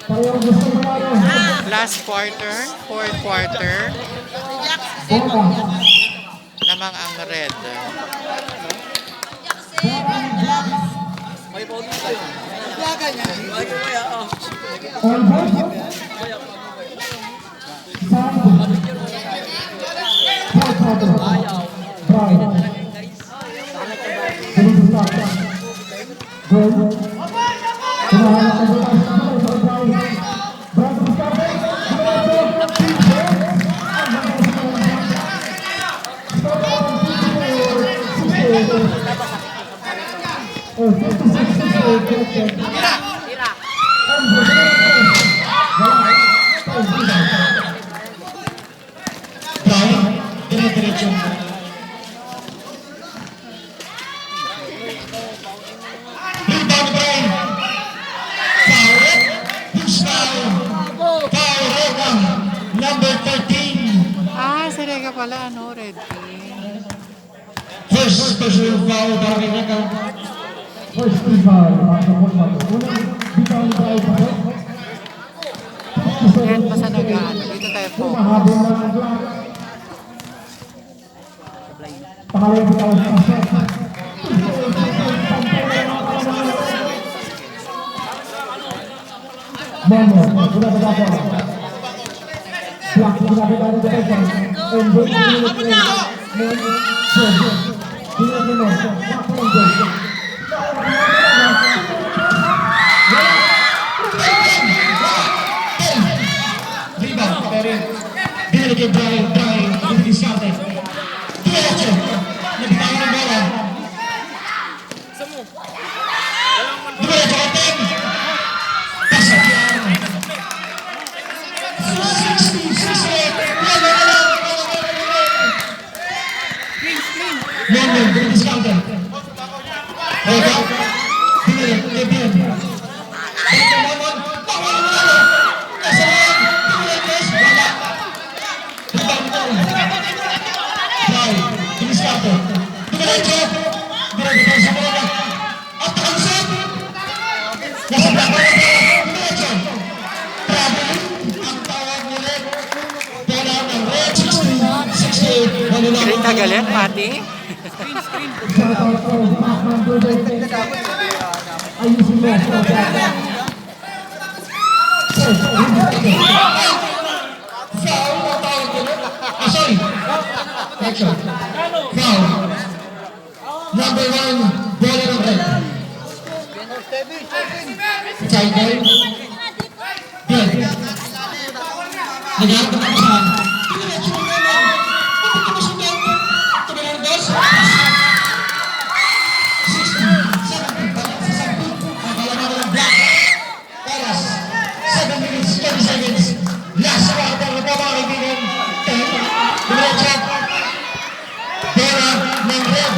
Last quarter, fourth quarter. Lamang ang red. Number 13. Ah, si Rega pala, ano, red team. First personal foul para kay Rega. First foul. Yan pa sa nag-ano. Dito tayo po. Pangalawang bitaw sa set. Momo, sudah Black sudah berada di depan. Rebound dari Billy Brian di Sante. Diretso. Nabitawan ng bola. Diretso atin. Pasok yan. 66. Momo, di Sante. Rega. Billy. Galing ka galit, Mati? Sorry. Action. Foul. Number 1, bola ng red. Side ball. Good. Nagharap na siya. Last quarter na po mga kaibigan. Diretso. Bola ng red.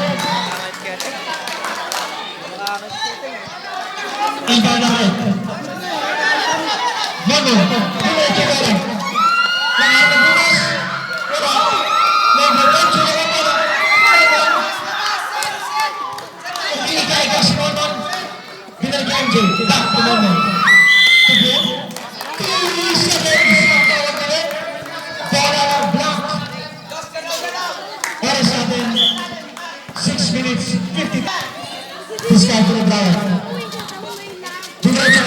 Iba na red. Momo. Diretso bola. Lahat ng bukas. Bola. Number 1. Sila ka bola. Pinigay ka si Momo. Pinagay ang Jay. Back to Momo. Tugyan. 2 seconds. Bola ng black. Oras natin, 6 minutes, 50. Discount for the Brian. Diretso.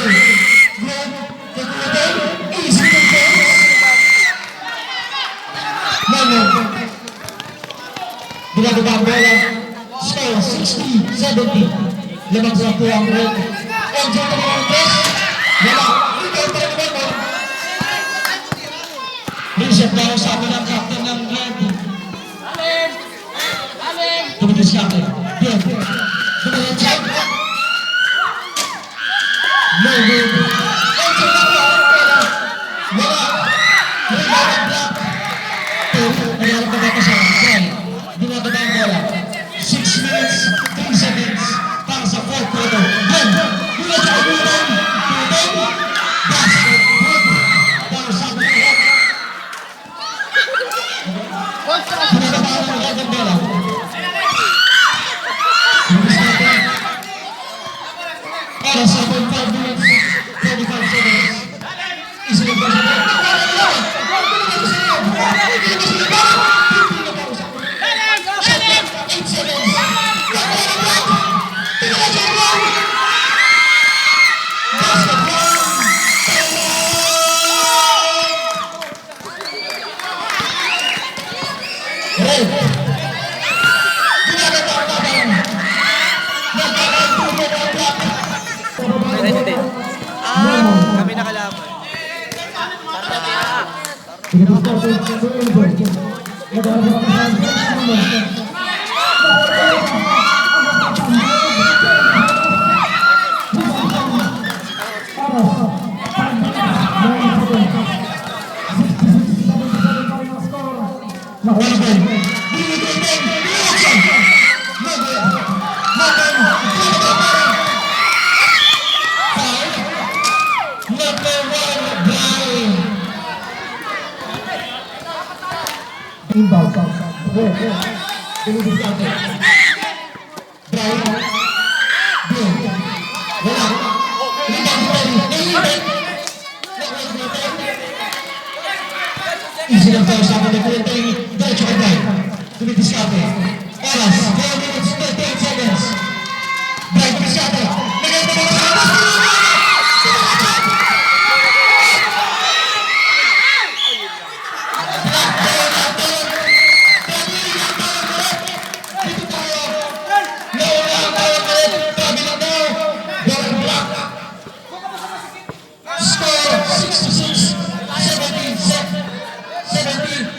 Grab. Kakulatan. Easy controls. Momo. Ginagawa ang bola. Score 60-70. Lamang sa po ang red. Enjoy the ball. Wala. Ikaw pa rin naman mo. Reset daw sa amin ang captain ng red. Tumitis captain. Good. Diretso. No move. Enjoy the ball. Wala. Rebound ang black. Nagharap na ba sa red? Ginagawa ang bola. 6 minutes, 3 seconds para sa fourth quarter. Good. Diretso ang bulan. Basket. Good. Para sa amin ang red. Ginagawa ang red ang bola. Para sa 5 minutes, 30 Inbound. Okay. Delivery natin. Drive. Boom. Wala. Easy lang tayo sa akin. Diretso ka drive. Tumidiskarte. Oras. 4 minutes, 38 seconds. Drive, tumidiskarte. Naganda mo sa akin.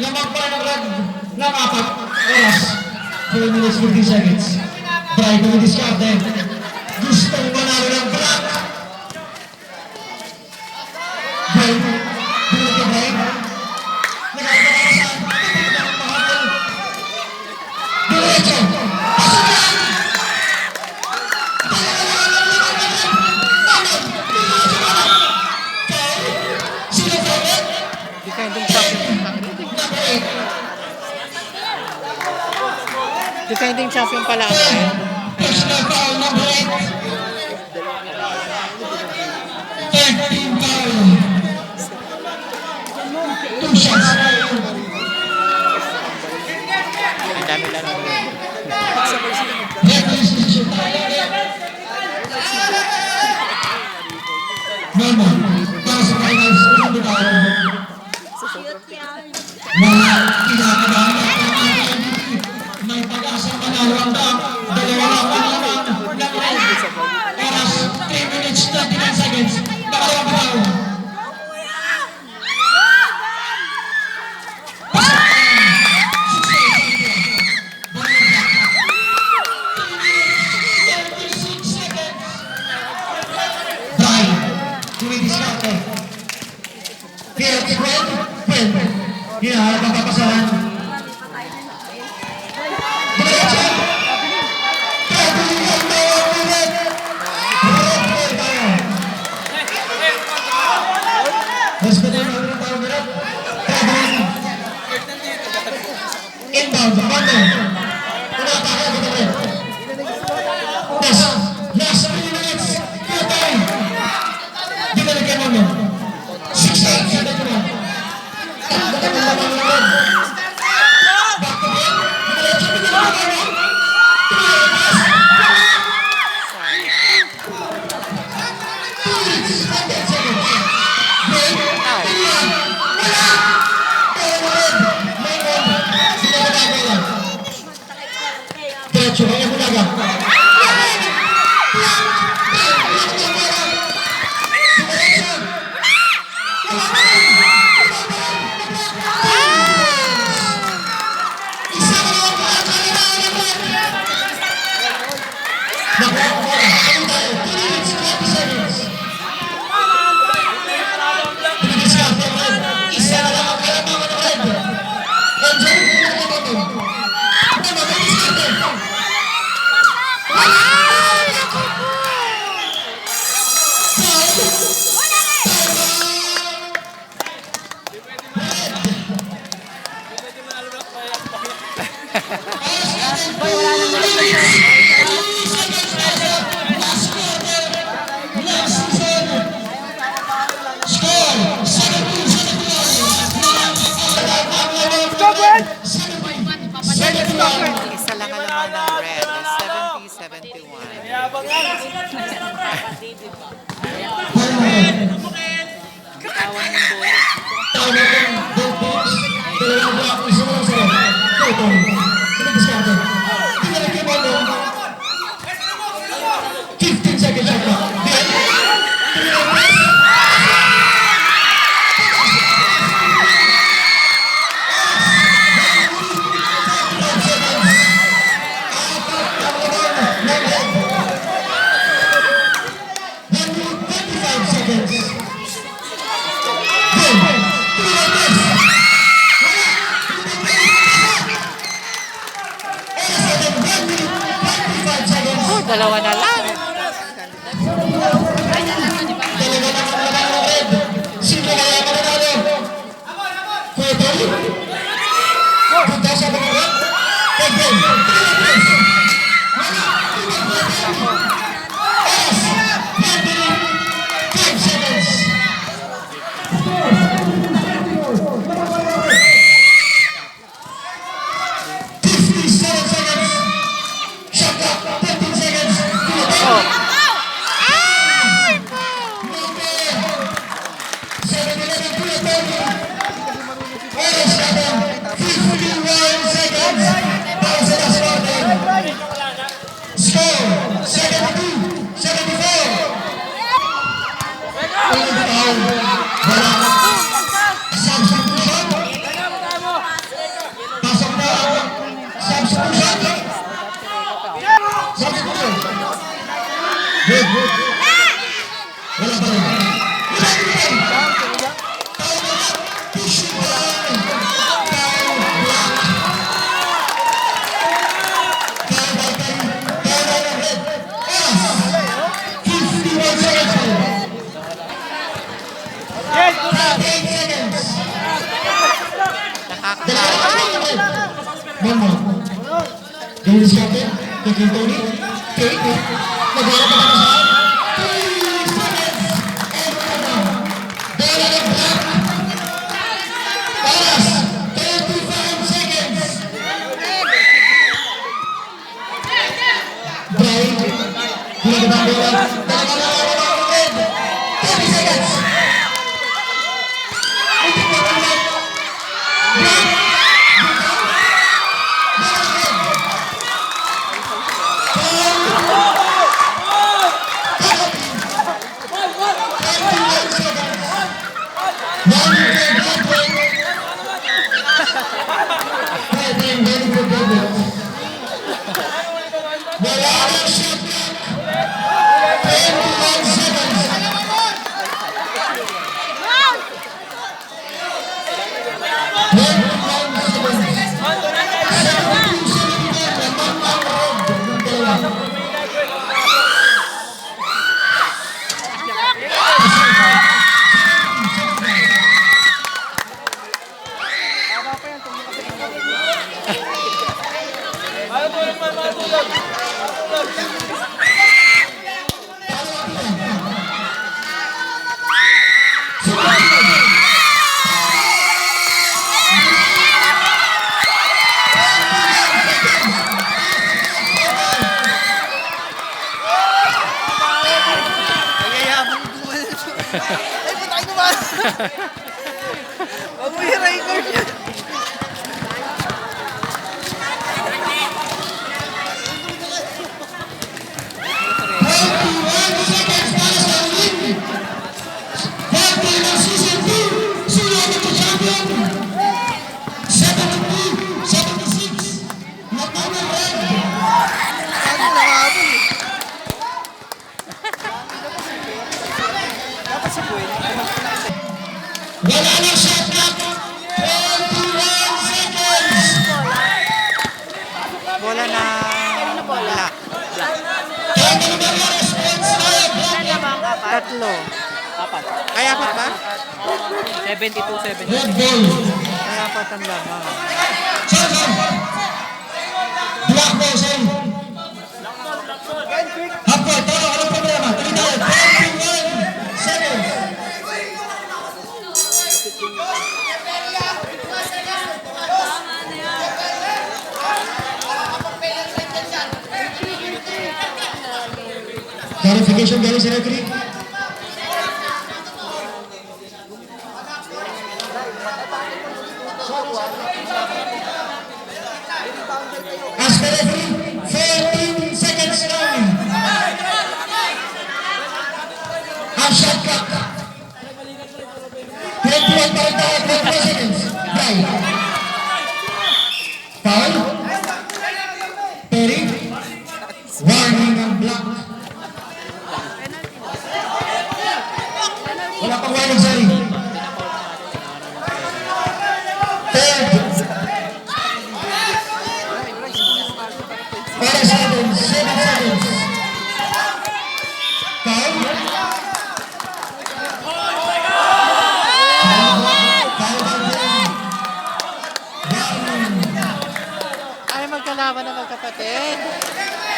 Ng 4 oras, 4 minutes, 50 seconds. Drive mo diskarte. Gustong manalo ng black. Drive. Drive ka drive. Nagkakalasan. Mahal. Diretso. Pasukan. Sino sa ulit? Defending champion. Defending champion pala ang red. Personal foul number 8. 13 foul. 2 shots. Ang dami lang ng red. Referee decision. Normal. Para sa finals, unang lugar. Mga kinakabahan natin ang MVP. May pag-asang manalo ang dam. Dalawa lang panalang ng red. Oras, 3 minutes, 39 seconds. Nakalawang bitaw. Harap ang papasahan. Diretso! Traveling ang bawang minute! Red tayo. Respetin ang unang bawang minute. Traveling. Inbound, bando. Unatake ang red. Last 3 minutes. Clear time. Dinalikan mo mo. 6 seconds. Diretso, kaya mo naga. Isa lang alaman ng red. 70-71. Bitawan yung bola. Game. 3 minutes. Dalawa na lang. Dennis Captain, kay Tony, Kate, nagharap na sa 3 seconds, Bola ng black, Oras, 35 seconds. Brian, ginagawa ang bola, red, 30 seconds. Huwag mo i-record yun. Wala na shot clock. 21 seconds. Bola na black. Kaya naman ang response na black. Tatlo. Ay, apat ba? 72-70. Red ball. Ay, apat ang lamang. Sorry. Black ball, sorry. Half court, tara, anong problema? Tuloy tayo. 21 seconds. Clarification galing sa referee. As per referee, 14 seconds long. Ang shot clock. 21 pa rin tayo, 24 seconds. Right. Foul. Perry. Warning ang block. Wala pang wild, sorry. Third. Para sa atin, 7 seconds. Foul. Ay, magkalaban na magkapatid.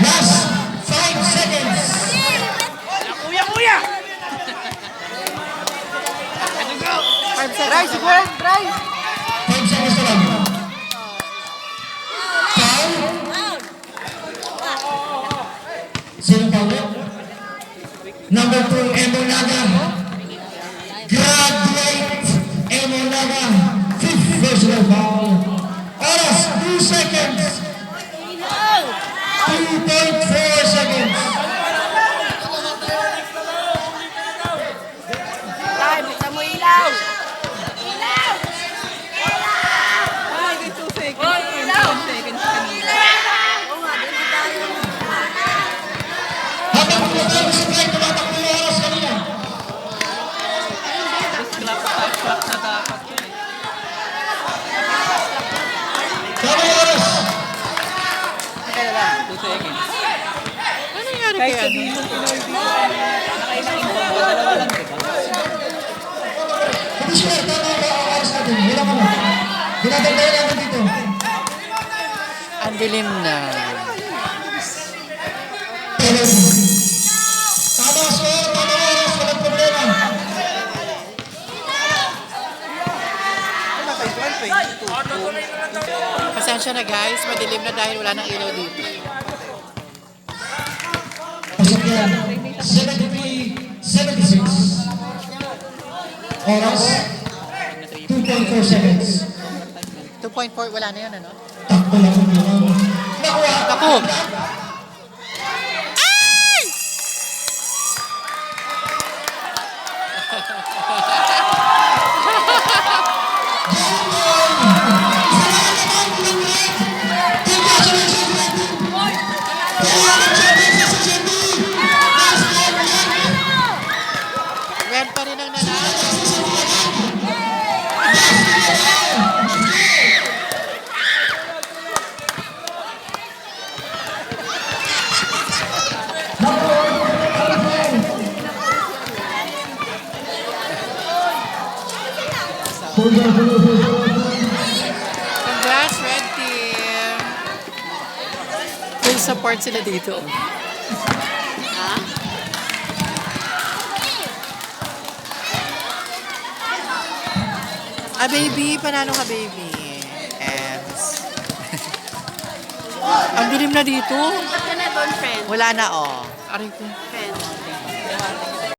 Last 5 seconds. Kuya! Try, siguro, try. 5 seconds na lang. Foul. Sino foul? Number 2, Emo Naga. Graduate Emo Naga. 5th personal foul. Oras, 2 seconds. 2.4 seconds. Tay, buksan mo ilaw! Ay, 2 seconds. 10 seconds kanina. Habang kumakain sa play, tumatakbo yung oras kanina. Clap na dapat yun eh. Tama yung oras. Kaya lang, 2 seconds. Ano nangyari Kahit kaya? sabihin mo Pinoy dito, nakailang ba? Dalawa lang, diba? Hindi siya, tama ang oras natin. Wala ka na. Dinadagdagan natin dito. Ang dilim na. Tama score, tama oras, walang problema. Pasensya na guys, madilim na dahil wala nang ilaw dito. Pasok yan. 73-76. Oras, 2.4 seconds. 2.4, wala na yun, ano? Takbo lang naman. Nakuha. Ako! Red pa rin ang nanalo. Congrats, Red Team! Full support sila dito. Ah, baby. Panalo ka, baby. Ems. Ang dilim na dito. Ba't ka na doon, friend? Wala na, oh. Aray ko.